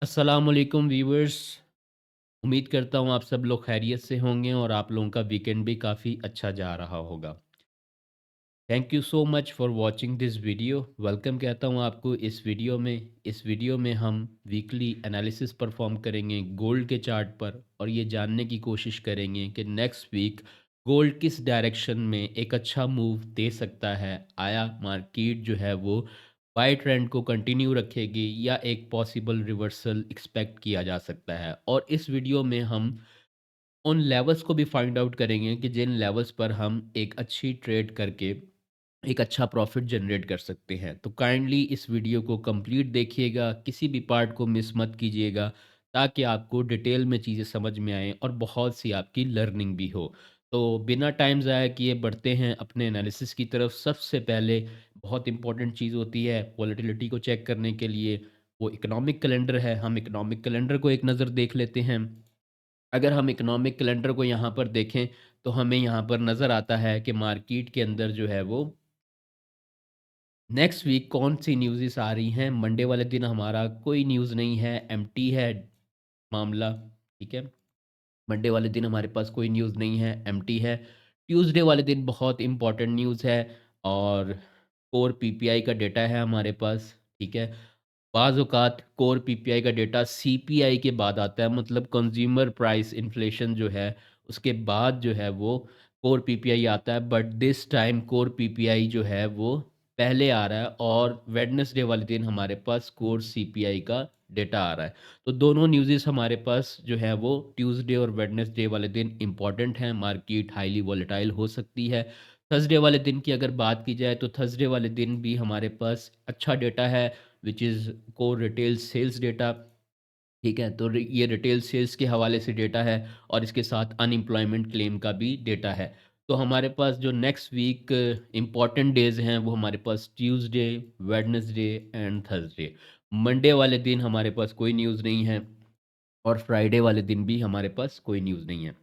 अस्सलामुअलैकुम व्यूअर्स। उम्मीद करता हूँ आप सब लोग खैरियत से होंगे और आप लोगों का वीकेंड भी काफ़ी अच्छा जा रहा होगा। Thank you so much for watching this video. Welcome कहता हूँ आपको इस वीडियो में हम वीकली एनालिसिस परफॉर्म करेंगे गोल्ड के चार्ट पर और ये जानने की कोशिश करेंगे कि नेक्स्ट वीक गोल्ड किस डायरेक्शन में एक अच्छा मूव दे सकता है। आया मार्केट जो है वो बाय ट्रेंड को कंटिन्यू रखेगी या एक पॉसिबल रिवर्सल एक्सपेक्ट किया जा सकता है। और इस वीडियो में हम उन लेवल्स को भी फाइंड आउट करेंगे कि जिन लेवल्स पर हम एक अच्छी ट्रेड करके एक अच्छा प्रॉफिट जनरेट कर सकते हैं। तो काइंडली इस वीडियो को कंप्लीट देखिएगा, किसी भी पार्ट को मिस मत कीजिएगा ताकि आपको डिटेल में चीज़ें समझ में आएँ और बहुत सी आपकी लर्निंग भी हो। तो बिना टाइम ज़ाया किए बढ़ते हैं अपने एनालिसिस की तरफ। सबसे पहले बहुत इंपॉर्टेंट चीज़ होती है वॉलेटिलिटी को चेक करने के लिए, वो इकोनॉमिक कैलेंडर है। हम इकोनॉमिक कैलेंडर को एक नज़र देख लेते हैं। अगर हम इकोनॉमिक कैलेंडर को यहाँ पर देखें तो हमें यहाँ पर नज़र आता है कि मार्केट के अंदर जो है वो नेक्स्ट वीक कौन सी न्यूज़ेस आ रही हैं। मंडे वाले दिन हमारा कोई न्यूज़ नहीं है, एम्प्टी है मामला, ठीक है। मंडे वाले दिन हमारे पास कोई न्यूज़ नहीं है, एम्प्टी है। ट्यूसडे वाले दिन बहुत इंपॉर्टेंट न्यूज़ है और कोर पीपीआई का डेटा है हमारे पास, ठीक है। बाज़ औक़ात कोर पीपीआई का डेटा सीपीआई के बाद आता है, मतलब कंज़्यूमर प्राइस इन्फ्लेशन जो है, उसके बाद जो है वो कोर पीपीआई आता है। But this time core PPI जो है वो पहले आ रहा है और वेडनेसडे वाले दिन हमारे पास कोर सीपीआई का डेटा आ रहा है। तो दोनों न्यूज़ेस हमारे पास जो है वो ट्यूसडे और वेडनेसडे वाले दिन इम्पॉर्टेंट हैं। मार्केट हाईली वोलेटाइल हो सकती है। थर्सडे वाले दिन की अगर बात की जाए तो थर्सडे वाले दिन भी हमारे पास अच्छा डेटा है, which is core retail sales data, ठीक है। तो ये रिटेल सेल्स के हवाले से डेटा है और इसके साथ अनएम्प्लॉयमेंट क्लेम का भी डेटा है। तो हमारे पास जो नेक्स्ट वीक इम्पॉर्टेंट डेज़ हैं वो हमारे पास Tuesday, Wednesday and Thursday. Monday वाले दिन हमारे पास कोई न्यूज़ नहीं है और फ्राइडे वाले दिन भी हमारे पास कोई न्यूज़ नहीं है।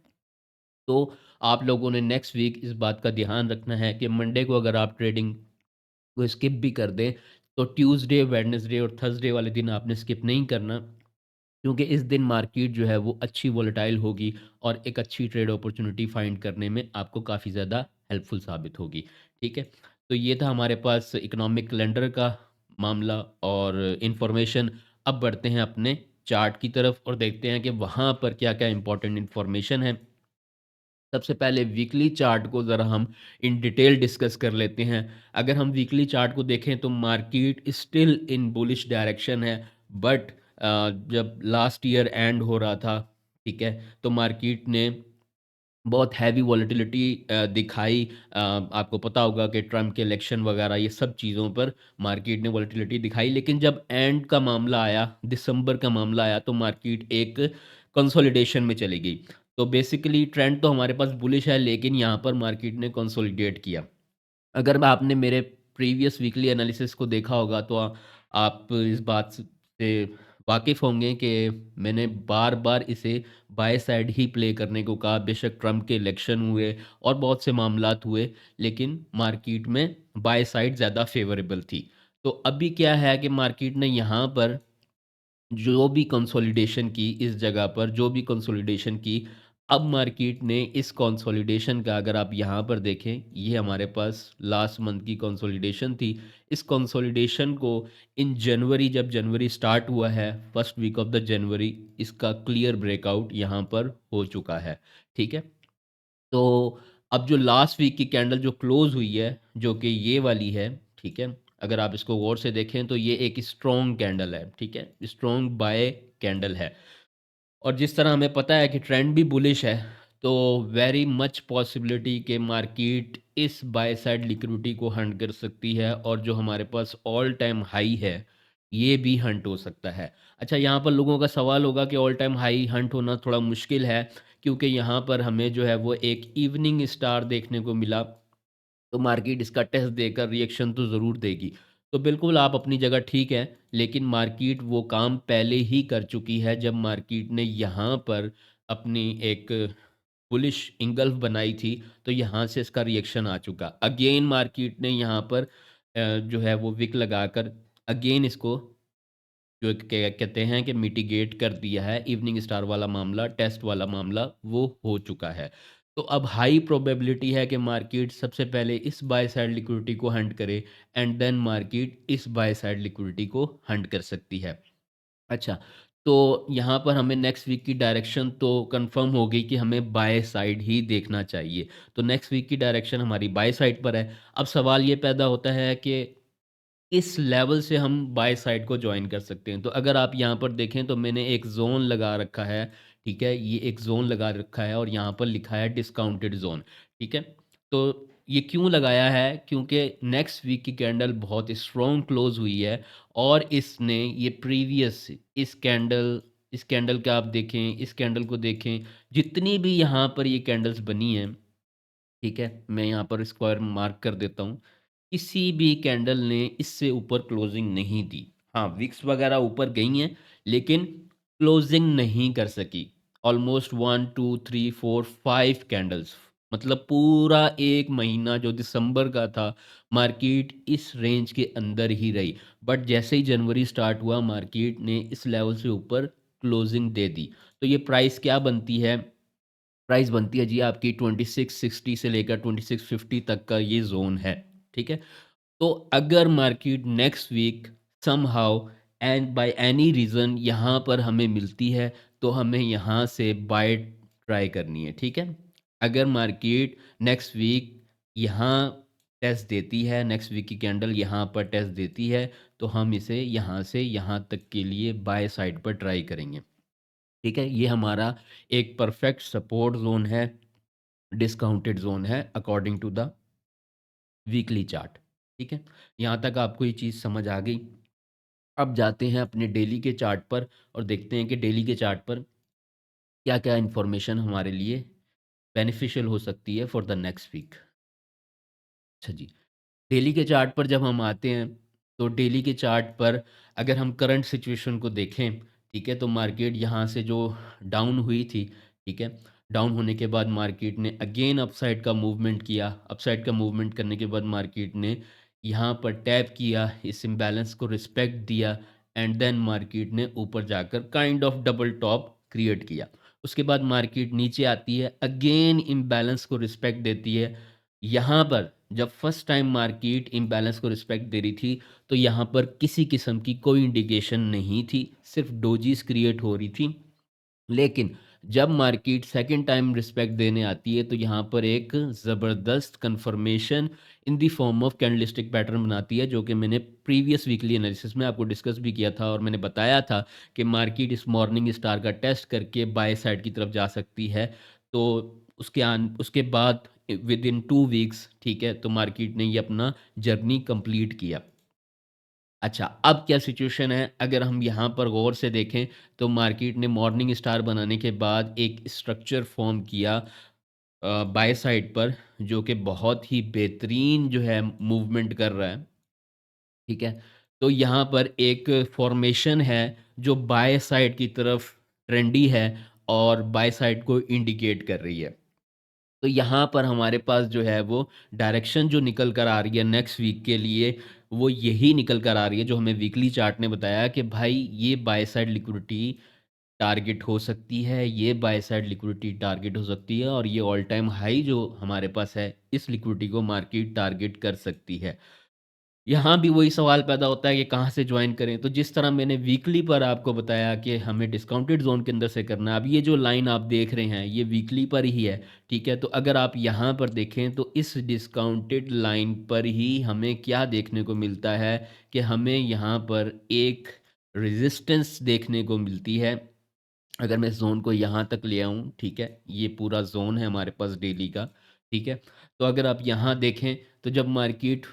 तो आप लोगों ने नेक्स्ट वीक इस बात का ध्यान रखना है कि मंडे को अगर आप ट्रेडिंग को स्किप भी कर दें, तो ट्यूसडे, वेडनेसडे और थर्सडे वाले दिन आपने स्किप नहीं करना, क्योंकि इस दिन मार्केट जो है वो अच्छी वोलेटाइल होगी और एक अच्छी ट्रेड अपॉर्चुनिटी फाइंड करने में आपको काफ़ी ज़्यादा हेल्पफुल साबित होगी, ठीक है। तो ये था हमारे पास इकोनॉमिक कैलेंडर का मामला और इन्फॉर्मेशन। अब बढ़ते हैं अपने चार्ट की तरफ और देखते हैं कि वहाँ पर क्या-क्या इम्पोर्टेंट इन्फॉर्मेशन है। सबसे पहले वीकली चार्ट को ज़रा हम इन डिटेल डिस्कस कर लेते हैं। अगर हम वीकली चार्ट को देखें तो market still in bullish direction है। बट जब लास्ट ईयर एंड हो रहा था, ठीक है, तो मार्केट ने बहुत हैवी वॉलेटिलिटी दिखाई। आपको पता होगा कि ट्रम्प के इलेक्शन वगैरह ये सब चीज़ों पर मार्केट ने वॉलेटिलिटी दिखाई, लेकिन जब एंड का मामला आया, दिसंबर का मामला आया, तो मार्केट एक कंसोलिडेशन में चली गई। तो बेसिकली ट्रेंड तो हमारे पास बुलिश है, लेकिन यहाँ पर मार्केट ने कंसोलिडेट किया। अगर आपने मेरे प्रीवियस वीकली एनालिसिस को देखा होगा तो आप इस बात से वाकिफ़ होंगे कि मैंने बार-बार इसे बाय साइड ही प्ले करने को कहा। बेशक ट्रम्प के इलेक्शन हुए और बहुत से मामलात हुए, लेकिन मार्केट में बाय साइड ज़्यादा फ़ेवरेबल थी। तो अभी क्या है कि मार्केट ने यहाँ पर जो भी कंसोलिडेशन की इस जगह पर, जो भी कंसोलिडेशन की, अब मार्केट ने इस कंसोलिडेशन का अगर आप यहाँ पर देखें, ये हमारे पास लास्ट मंथ की कंसोलिडेशन थी। इस कंसोलिडेशन को इन जनवरी, जब जनवरी स्टार्ट हुआ है, first week of the January, इसका क्लियर ब्रेकआउट यहाँ पर हो चुका है, ठीक है। तो अब जो लास्ट वीक की कैंडल जो क्लोज़ हुई है, जो कि ये वाली है, ठीक है? अगर आप इसको गौर से देखें तो ये एक स्ट्रॉन्ग कैंडल है, ठीक है? स्ट्रॉन्ग बाय कैंडल है। और जिस तरह हमें पता है कि ट्रेंड भी बुलिश है, तो वेरी मच पॉसिबिलिटी कि मार्केट इस बाय साइड लिक्विडिटी को हंट कर सकती है और जो हमारे पास ऑल टाइम हाई है, ये भी हंट हो सकता है। अच्छा, यहाँ पर लोगों का सवाल होगा कि ऑल टाइम हाई हंट होना थोड़ा मुश्किल है, क्योंकि यहाँ पर हमें जो है वो एक इवनिंग स्टार देखने को मिला। तो मार्केट इसका टेस्ट देकर रिएक्शन तो ज़रूर देगी। तो बिल्कुल आप अपनी जगह ठीक हैं, लेकिन मार्केट वो काम पहले ही कर चुकी है जब मार्केट ने यहाँ पर अपनी एक बुलिश इंगल्फ बनाई थी, तो यहाँ से इसका रिएक्शन आ चुका। अगेन मार्केट ने यहाँ पर जो है वो विक लगाकर अगेन इसको जो कहते हैं कि मिटिगेट कर दिया है, इवनिंग स्टार वाला मामला, टेस्ट वाला मामला वो हो चुका है। तो अब हाई प्रोबेबिलिटी है कि मार्केट सबसे पहले इस बाय साइड लिक्विडिटी को हंट करे एंड देन मार्केट इस बाय साइड लिक्विडिटी को हंट कर सकती है। अच्छा, तो यहाँ पर हमें नेक्स्ट वीक की डायरेक्शन तो कंफर्म हो गई कि हमें बाय साइड ही देखना चाहिए। तो नेक्स्ट वीक की डायरेक्शन हमारी बाय साइड पर है। अब सवाल ये पैदा होता है कि इस लेवल से हम बाय साइड को जॉइन कर सकते हैं। तो अगर आप यहाँ पर देखें तो मैंने एक ज़ोन लगा रखा है, ठीक है? ये एक ज़ोन लगा रखा है और यहाँ पर लिखा है डिस्काउंटेड ज़ोन, ठीक है? तो ये क्यों लगाया है? क्योंकि नेक्स्ट वीक की कैंडल बहुत स्ट्रॉन्ग क्लोज़ हुई है और इसने ये प्रीवियस इस कैंडल का आप देखें, इस कैंडल को देखें, जितनी भी यहाँ पर ये कैंडल्स बनी हैं, ठीक है? मैं यहाँ पर स्क्वायर मार्क कर देता हूँ। किसी भी कैंडल ने इससे ऊपर क्लोजिंग नहीं दी। हाँ, विक्स वगैरह ऊपर गई हैं, लेकिन क्लोजिंग नहीं कर सकी। ऑलमोस्ट 1, 2, 3, 4, 5 कैंडल्स, मतलब पूरा 1 महीना जो दिसंबर का था, मार्केट इस रेंज के अंदर ही रही। बट जैसे ही जनवरी स्टार्ट हुआ, मार्केट ने इस लेवल से ऊपर क्लोजिंग दे दी। तो ये प्राइस क्या बनती है? प्राइस बनती है जी आपकी 2660 से लेकर 2650 तक का ये ज़ोन है, ठीक है? तो अगर market next week somehow and by any reason यहाँ पर हमें मिलती है, तो हमें यहाँ से बाय ट्राई करनी है, ठीक है? अगर मार्केट नेक्स्ट वीक यहाँ टेस्ट देती है, नेक्स्ट वीक की कैंडल यहाँ पर टेस्ट देती है, तो हम इसे यहाँ से यहाँ तक के लिए बाय साइड पर ट्राई करेंगे, ठीक है? ये हमारा एक परफेक्ट सपोर्ट ज़ोन है, डिस्काउंटेड ज़ोन है according to the weekly chart, ठीक है? यहाँ तक आपको ये चीज़ समझ आ गई। अब जाते हैं अपने डेली के चार्ट पर और देखते हैं कि डेली के चार्ट पर क्या-क्या इन्फॉर्मेशन हमारे लिए बेनिफिशियल हो सकती है फॉर द नेक्स्ट वीक। अच्छा जी। डेली के चार्ट पर जब हम आते हैं, तो डेली के चार्ट पर अगर हम करंट सिचुएशन को देखें, ठीक है? तो मार्केट यहाँ से जो डाउन हुई थी, ठीक है? डाउन होने के बाद मार्केट ने अगेन अपसाइड का मूवमेंट किया। अपसाइड का मूवमेंट करने के बाद मार्केट ने यहाँ पर टैप किया, इस इम्बैलेंस को रिस्पेक्ट दिया एंड देन मार्केट ने ऊपर जाकर kind of double top create किया। उसके बाद मार्केट नीचे आती है, अगेन इम्बैलेंस को रिस्पेक्ट देती है। यहाँ पर जब फर्स्ट टाइम मार्केट इम्बैलेंस को रिस्पेक्ट दे रही थी, तो यहाँ पर किसी किस्म की कोई इंडिकेशन नहीं थी, सिर्फ डोजीज क्रिएट हो रही थी। लेकिन जब मार्केट सेकंड टाइम रिस्पेक्ट देने आती है, तो यहाँ पर एक ज़बरदस्त confirmation in the form of candlestick pattern बनाती है, जो कि मैंने प्रीवियस वीकली एनालिसिस में आपको डिस्कस भी किया था और मैंने बताया था कि मार्केट इस मॉर्निंग स्टार का टेस्ट करके बाय साइड की तरफ जा सकती है। तो उसके बाद विद इन 2 वीक्स, ठीक है, तो मार्केट ने ये अपना जर्नी कंप्लीट किया। अच्छा, अब क्या सिचुएशन है? अगर हम यहाँ पर गौर से देखें, तो मार्केट ने मॉर्निंग स्टार बनाने के बाद एक स्ट्रक्चर फॉर्म किया बाय साइड पर, जो कि बहुत ही बेहतरीन जो है मूवमेंट कर रहा है, ठीक है? तो यहाँ पर एक फॉर्मेशन है जो बाय साइड की तरफ ट्रेंडी है और बाय साइड को इंडिकेट कर रही है। तो यहाँ पर हमारे पास जो है वो डायरेक्शन जो निकल कर आ रही है नेक्स्ट वीक के लिए, वो यही निकल कर आ रही है जो हमें वीकली चार्ट ने बताया कि भाई ये बाय साइड लिक्विडिटी टारगेट हो सकती है, ये बाय साइड लिक्विडिटी टारगेट हो सकती है और ये ऑल टाइम हाई जो हमारे पास है, इस लिक्विडिटी को मार्केट टारगेट कर सकती है। यहाँ भी वही सवाल पैदा होता है कि कहाँ से जॉइन करें? तो जिस तरह मैंने वीकली पर आपको बताया कि हमें डिस्काउंटेड ज़ोन के अंदर से करना है। अब ये जो लाइन आप देख रहे हैं, ये वीकली पर ही है, ठीक है? तो अगर आप यहाँ पर देखें, तो इस डिस्काउंटेड लाइन पर ही हमें क्या देखने को मिलता है कि हमें यहाँ पर एक रेज़िस्टेंस देखने को मिलती है। अगर मैं इस ज़ोन को यहाँ तक ले आऊँ, ठीक है? ये पूरा ज़ोन है हमारे पास डेली का, ठीक है? तो अगर आप यहाँ देखें, तो जब मार्केट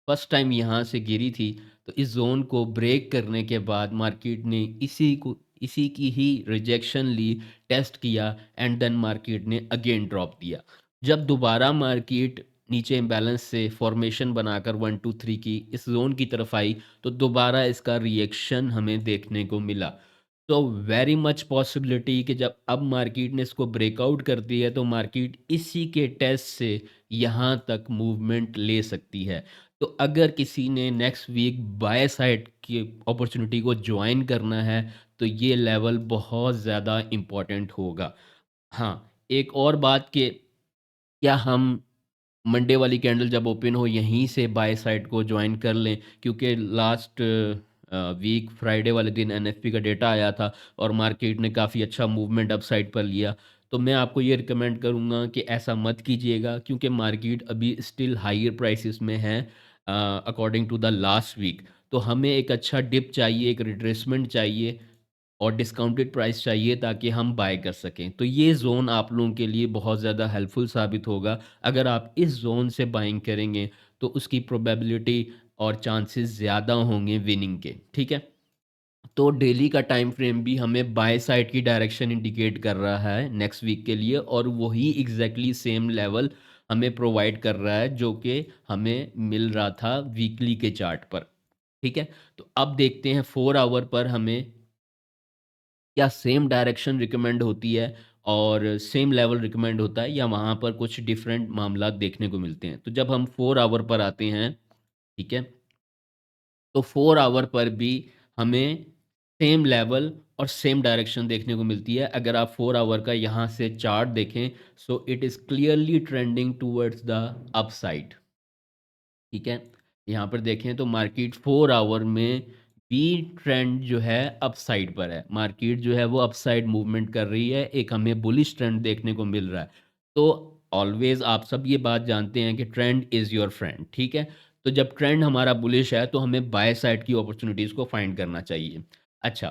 फर्स्ट टाइम यहाँ से गिरी थी, तो इस ज़ोन को ब्रेक करने के बाद मार्केट ने इसी की ही रिजेक्शन ली, टेस्ट किया एंड देन मार्केट ने अगेन ड्रॉप दिया। जब दोबारा मार्केट नीचे इम्बैलेंस से फॉर्मेशन बनाकर 1, 2, 3 की इस ज़ोन की तरफ आई, तो दोबारा इसका रिएक्शन हमें देखने को मिला। तो वेरी मच पॉसिबिलिटी कि जब अब मार्केट ने इसको ब्रेकआउट कर दी है, तो मार्केट इसी के टेस्ट से यहाँ तक मूवमेंट ले सकती है। तो अगर किसी ने नेक्स्ट वीक बाय साइड की अपॉर्चुनिटी को ज्वाइन करना है, तो ये लेवल बहुत ज़्यादा इम्पोर्टेंट होगा। हाँ, एक और बात कि क्या हम मंडे वाली कैंडल जब ओपन हो यहीं से बाय साइड को जॉइन कर लें, क्योंकि लास्ट वीक फ्राइडे वाले दिन एनएफपी का डेटा आया था और मार्केट ने काफ़ी अच्छा मूवमेंट अप साइड पर लिया। तो मैं आपको ये रिकमेंड करूँगा कि ऐसा मत कीजिएगा, क्योंकि मार्केट अभी स्टिल हायर प्राइसेस में है according to the last week. तो हमें एक अच्छा डिप चाहिए, एक रिट्रेसमेंट चाहिए और डिस्काउंटेड प्राइस चाहिए ताकि हम बाय कर सकें। तो ये ज़ोन आप लोगों के लिए बहुत ज़्यादा हेल्पफुल साबित होगा। अगर आप इस ज़ोन से बाइंग करेंगे तो उसकी प्रोबेबिलिटी और चांसेस ज़्यादा होंगे विनिंग के, ठीक है? तो डेली का टाइम फ्रेम भी हमें बाय साइड की डायरेक्शन इंडिकेट कर रहा है नेक्स्ट वीक के लिए, और वही एग्जैक्टली सेम लेवल हमें प्रोवाइड कर रहा है जो कि हमें मिल रहा था वीकली के चार्ट पर, ठीक है? तो अब देखते हैं 4 आवर पर हमें क्या सेम डायरेक्शन रिकमेंड होती है और सेम लेवल रिकमेंड होता है, या वहाँ पर कुछ डिफरेंट मामला देखने को मिलते हैं। तो जब हम 4 आवर पर आते हैं, ठीक है? तो 4 आवर पर भी हमें सेम लेवल और सेम डायरेक्शन देखने को मिलती है। अगर आप 4 आवर का यहाँ से चार्ट देखें, so it is clearly trending towards the upside, ठीक है? यहाँ पर देखें तो मार्केट 4 आवर में भी ट्रेंड जो है अपसाइड पर है। मार्केट जो है वो अपसाइड मूवमेंट कर रही है, एक हमें बुलिश ट्रेंड देखने को मिल रहा है। तो ऑलवेज़ आप सब ये बात जानते हैं कि ट्रेंड इज़ योर फ्रेंड, ठीक है? तो जब ट्रेंड हमारा बुलिश है तो हमें बाय साइड की अपॉर्चुनिटीज़ को फाइंड करना चाहिए। अच्छा,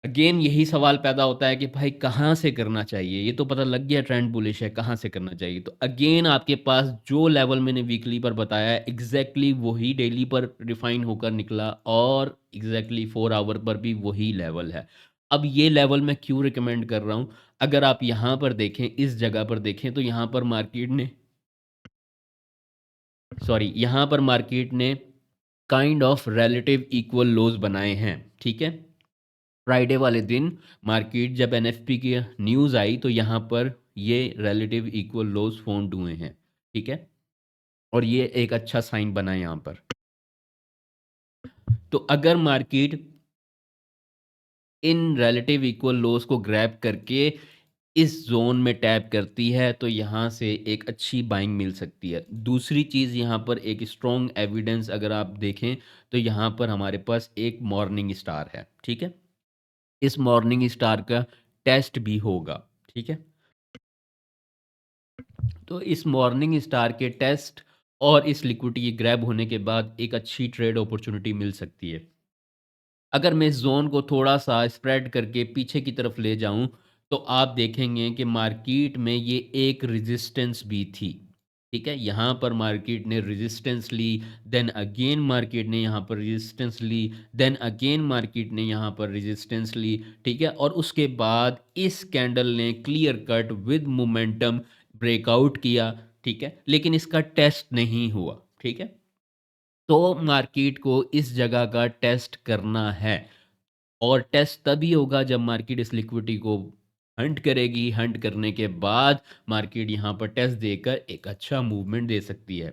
अगेन यही सवाल पैदा होता है कि भाई कहाँ से करना चाहिए? ये तो पता लग गया ट्रेंड बुलिश है, कहाँ से करना चाहिए? तो अगेन आपके पास जो लेवल मैंने वीकली पर बताया है, एग्ज़ैक्टली वही डेली पर रिफ़ाइन होकर निकला और एग्ज़ैक्टली 4 आवर पर भी वही लेवल है। अब ये लेवल मैं क्यों रिकमेंड कर रहा हूँ? अगर आप यहाँ पर देखें, इस जगह पर देखें, तो यहाँ पर मार्केट ने यहाँ पर मार्केट ने kind of relative equal lows बनाए हैं, ठीक है? फ्राइडे वाले दिन मार्केट जब एनएफपी की न्यूज़ आई तो यहाँ पर ये रिलेटिव इक्वल लोज फाउंड हुए हैं, ठीक है? और ये एक अच्छा साइन बना है यहाँ पर। तो अगर मार्केट इन रिलेटिव इक्वल लोज को ग्रैब करके इस जोन में टैप करती है तो यहाँ से एक अच्छी बाइंग मिल सकती है। दूसरी चीज़ यहाँ पर एक स्ट्रॉन्ग एविडेंस अगर आप देखें तो यहाँ पर हमारे पास एक मॉर्निंग स्टार है, ठीक है? इस मॉर्निंग स्टार का टेस्ट भी होगा, ठीक है? तो इस मॉर्निंग स्टार के टेस्ट और इस लिक्विडिटी ग्रैब होने के बाद एक अच्छी ट्रेड अपॉर्चुनिटी मिल सकती है। अगर मैं इस ज़ोन को थोड़ा-सा स्प्रेड करके पीछे की तरफ ले जाऊँ, तो आप देखेंगे कि मार्केट में ये एक रेजिस्टेंस भी थी, ठीक है? यहाँ पर मार्केट ने रेजिस्टेंस ली, देन अगेन मार्केट ने यहाँ पर रेजिस्टेंस ली, देन अगेन मार्केट ने यहाँ पर रेजिस्टेंस ली, ठीक है? और उसके बाद इस कैंडल ने clear cut with momentum breakout किया, ठीक है? लेकिन इसका टेस्ट नहीं हुआ, ठीक है? तो मार्केट को इस जगह का टेस्ट करना है और टेस्ट तभी होगा जब मार्केट इस लिक्विडिटी को हंट करेगी। हंट करने के बाद मार्केट यहाँ पर टेस्ट देकर एक अच्छा मूवमेंट दे सकती है।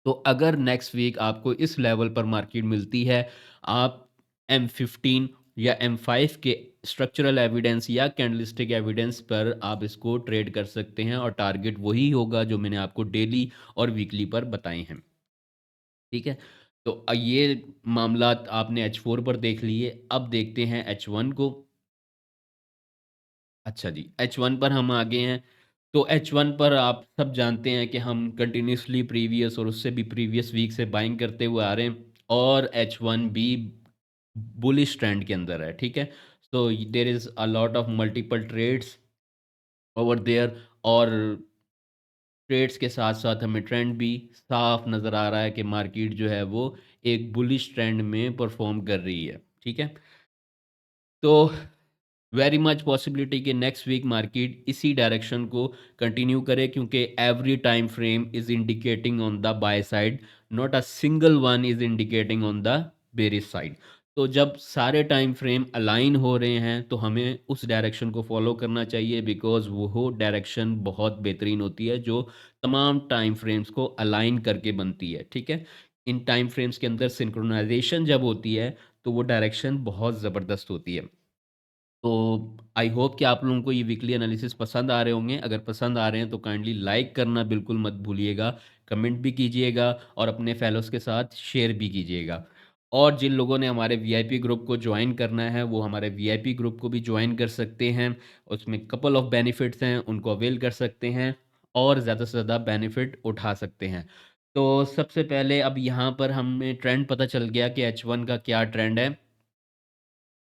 तो अगर नेक्स्ट वीक आपको इस लेवल पर मार्केट मिलती है, आप M15 या M5 के स्ट्रक्चरल एविडेंस या कैंडलस्टिक एविडेंस पर आप इसको ट्रेड कर सकते हैं और टारगेट वही होगा जो मैंने आपको डेली और वीकली पर बताए हैं। ठीक है? तो ये मामलात आपने H4 पर देख लिए, अब देखते हैं H1 को। अच्छा जी, H1 पर हम आ गए हैं। तो H1 पर आप सब जानते हैं कि हम कंटिन्यूअसली प्रीवियस और उससे भी प्रीवियस वीक से बाइंग करते हुए आ रहे हैं और H1 भी बुलिश ट्रेंड के अंदर है, ठीक है? So there is a lot of multiple trades over there और ट्रेड्स के साथ-साथ हमें ट्रेंड भी साफ नज़र आ रहा है कि मार्केट जो है वो एक बुलिश ट्रेंड में परफ़ॉर्म कर रही है, ठीक है? तो वेरी मच पॉसिबिलिटी कि नेक्स्ट वीक मार्केट इसी डायरेक्शन को कंटिन्यू करे, क्योंकि every time frame is indicating on the by side, not a single one is indicating on the bearish side. तो जब सारे टाइम फ्रेम अलाइन हो रहे हैं तो हमें उस डायरेक्शन को फॉलो करना चाहिए, बिकॉज़ वो डायरेक्शन बहुत बेहतरीन होती है जो तमाम टाइम फ्रेम्स को अलाइन करके बनती है, ठीक है? इन टाइम फ्रेम्स के अंदर सिंक्रोनाइजेशन जब होती है, तो वो डायरेक्शन बहुत ज़बरदस्त होती है। तो आई होप कि आप लोगों को ये वीकली एनालिसिस पसंद आ रहे होंगे। अगर पसंद आ रहे हैं तो काइंडली लाइक करना बिल्कुल मत भूलिएगा, कमेंट भी कीजिएगा और अपने फेलोज़ के साथ शेयर भी कीजिएगा। और जिन लोगों ने हमारे वीआईपी ग्रुप को जॉइन करना है, वो हमारे वीआईपी ग्रुप को भी जॉइन कर सकते हैं। उसमें कपल ऑफ बेनिफिट्स हैं, उनको अवेल कर सकते हैं और ज़्यादा से ज़्यादा बेनिफिट उठा सकते हैं। तो सबसे पहले अब यहाँ पर हमें ट्रेंड पता चल गया कि H1 का क्या ट्रेंड है।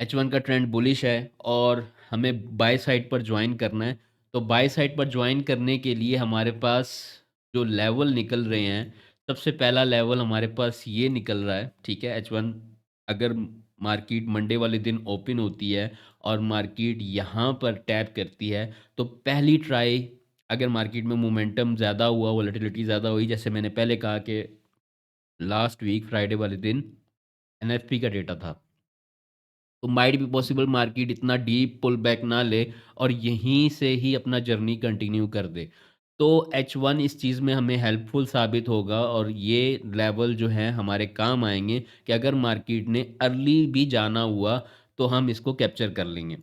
H1 का ट्रेंड बुलिश है और हमें बाय साइड पर ज्वाइन करना है। तो बाय साइड पर ज्वाइन करने के लिए हमारे पास जो लेवल निकल रहे हैं, सबसे पहला लेवल हमारे पास ये निकल रहा है, ठीक है? H1 अगर मार्केट मंडे वाले दिन ओपन होती है और मार्केट यहाँ पर टैप करती है, तो पहली ट्राई अगर मार्केट में मोमेंटम ज़्यादा हुआ, वोलेटिलिटी ज़्यादा हुई, जैसे मैंने पहले कहा कि लास्ट वीक फ्राइडे वाले दिन एनएफपी का डेटा था। तो माइट बी पॉसिबल मार्केट इतना डीप पुल बैक ना ले और यहीं से ही अपना जर्नी कंटिन्यू कर दे। तो H1 इस चीज़ में हमें हेल्पफुल साबित होगा और ये लेवल जो है हमारे काम आएँगे कि अगर मार्केट ने अर्ली भी जाना हुआ तो हम इसको कैप्चर कर लेंगे।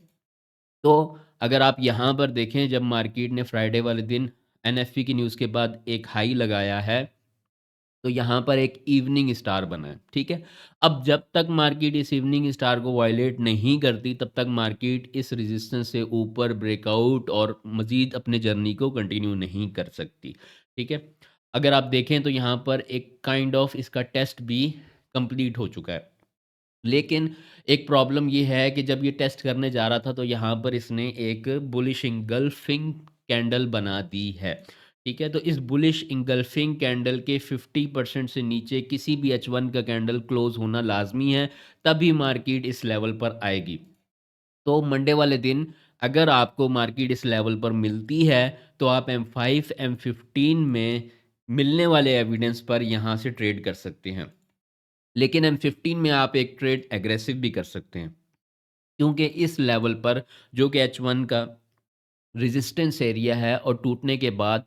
तो अगर आप यहाँ पर देखें, जब मार्केट ने फ्राइडे वाले दिन एनएफपी की न्यूज़ के बाद एक हाई लगाया है, तो यहाँ पर एक इवनिंग स्टार बना है, ठीक है? अब जब तक मार्केट इस इवनिंग स्टार को वायलेट नहीं करती, तब तक मार्केट इस रेजिस्टेंस से ऊपर ब्रेकआउट और मज़ीद अपने जर्नी को कंटिन्यू नहीं कर सकती, ठीक है? अगर आप देखें तो यहाँ पर एक काइंड ऑफ इसका टेस्ट भी कंप्लीट हो चुका है। लेकिन एक प्रॉब्लम ये है कि जब ये टेस्ट करने जा रहा था तो यहाँ पर इसने एक बुलिश इंगल्फिंग कैंडल बना दी है। ठीक है? तो इस बुलिश इंगल्फिंग कैंडल के 50% से नीचे किसी भी H1 का कैंडल क्लोज़ होना लाज़मी है, तभी मार्केट इस लेवल पर आएगी। तो मंडे वाले दिन अगर आपको मार्केट इस लेवल पर मिलती है, तो आप M5, M15 में मिलने वाले एविडेंस पर यहाँ से ट्रेड कर सकते हैं। लेकिन M15 में आप एक ट्रेड एग्रेसिव भी कर सकते हैं, क्योंकि इस लेवल पर जो कि H1 का रेजिस्टेंस एरिया है और टूटने के बाद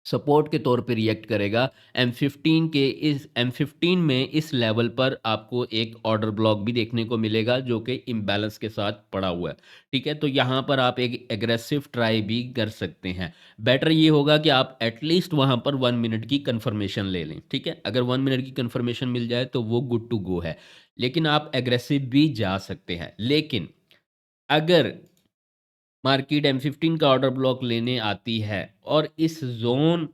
सपोर्ट के तौर पे रिएक्ट करेगा। M15 में इस लेवल पर आपको एक ऑर्डर ब्लॉक भी देखने को मिलेगा जो कि इम्बैलेंस के साथ पड़ा हुआ है, ठीक है? तो यहाँ पर आप एक एग्रेसिव ट्राई भी कर सकते हैं। बेटर ये होगा कि आप एटलीस्ट वहाँ पर 1 मिनट की कन्फर्मेशन ले लें, ठीक है? अगर 1 मिनट की कन्फर्मेशन मिल जाए तो वो गुड टू गो है। लेकिन आप एग्रेसिव भी जा सकते हैं। लेकिन अगर मार्केट M15 का ऑर्डर ब्लॉक लेने आती है और इस ज़ोन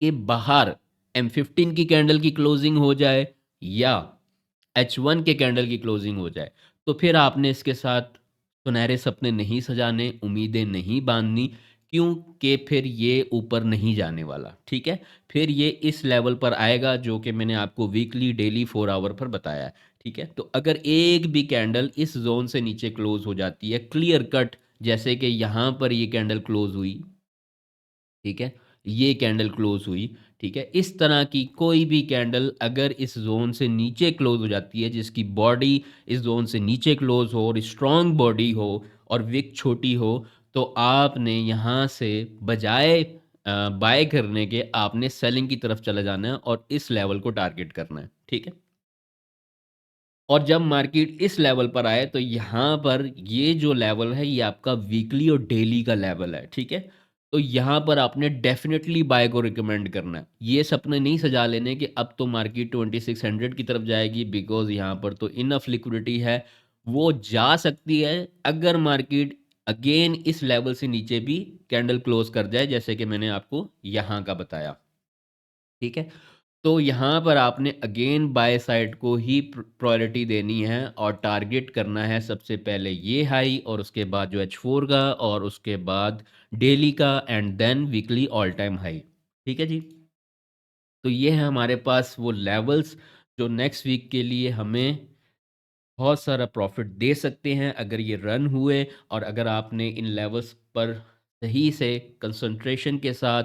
के बाहर M15 की कैंडल की क्लोजिंग हो जाए या H1 के कैंडल की क्लोजिंग हो जाए, तो फिर आपने इसके साथ सुनहरे सपने नहीं सजाने, उम्मीदें नहीं बाँधनी, क्योंकि फिर ये ऊपर नहीं जाने वाला, ठीक है? फिर ये इस लेवल पर आएगा जो कि मैंने आपको वीकली, डेली 4 आवर पर बताया है, ठीक है? तो अगर एक भी कैंडल इस ज़ोन से नीचे क्लोज़ हो जाती है, क्लियर कट, जैसे कि यहाँ पर ये कैंडल क्लोज़ हुई, ठीक है? ये कैंडल क्लोज़ हुई, ठीक है? इस तरह की कोई भी कैंडल अगर इस ज़ोन से नीचे क्लोज़ हो जाती है, जिसकी बॉडी इस ज़ोन से नीचे क्लोज़ हो और स्ट्रॉन्ग बॉडी हो और विक छोटी हो, तो आपने यहाँ से बजाय बाय करने के आपने सेलिंग की तरफ चले जाना है और इस लेवल को टारगेट करना है, ठीक है? और जब मार्केट इस लेवल पर आए तो यहाँ पर ये जो लेवल है ये आपका वीकली और डेली का लेवल है, ठीक है? तो यहाँ पर आपने डेफ़िनेटली बाय को रिकमेंड करना है। ये सपने नहीं सजा लेने कि अब तो मार्केट 2600 की तरफ जाएगी, बिकॉज़ यहाँ पर तो इनफ लिक्विडिटी है। वो जा सकती है अगर मार्केट अगेन इस लेवल से नीचे भी कैंडल क्लोज़ कर जाए, जैसे कि मैंने आपको यहाँ का बताया, ठीक है? तो यहाँ पर आपने अगेन बाय साइड को ही प्रायोरिटी देनी है और टारगेट करना है सबसे पहले ये हाई और उसके बाद जो H4 का और उसके बाद डेली का and then weekly all time high, ठीक है जी? तो ये है हमारे पास वो लेवल्स जो नेक्स्ट वीक के लिए हमें बहुत सारा प्रॉफ़िट दे सकते हैं अगर ये रन हुए और अगर आपने इन लेवल्स पर सही से कंसंट्रेशन के साथ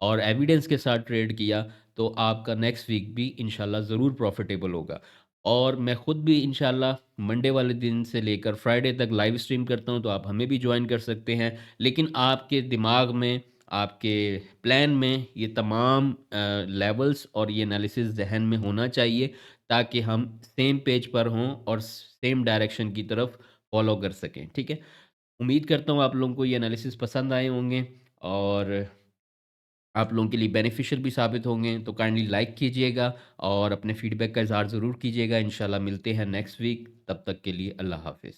और एविडेंस के साथ ट्रेड किया, तो आपका नेक्स्ट वीक भी इंशाल्लाह ज़रूर प्रॉफ़िटेबल होगा। और मैं खुद भी इंशाल्लाह मंडे वाले दिन से लेकर फ्राइडे तक लाइव स्ट्रीम करता हूँ, तो आप हमें भी जॉइन कर सकते हैं। लेकिन आपके दिमाग में आपके प्लान में ये तमाम लेवल्स और ये एनालिसिस ज़हन में होना चाहिए, ताकि हम सेम पेज पर हों और सेम डायरेक्शन की तरफ फ़ॉलो कर सकें, ठीक है? उम्मीद करता हूँ आप लोगों को ये एनालिसिस पसंद आए होंगे और आप लोगों के लिए बेनिफिशियल भी साबित होंगे, तो काइंडली लाइक कीजिएगा और अपने फीडबैक का इज़हार ज़रूर कीजिएगा। इंशाल्लाह मिलते हैं नेक्स्ट वीक, तब तक के लिए अल्लाह हाफ़िज़।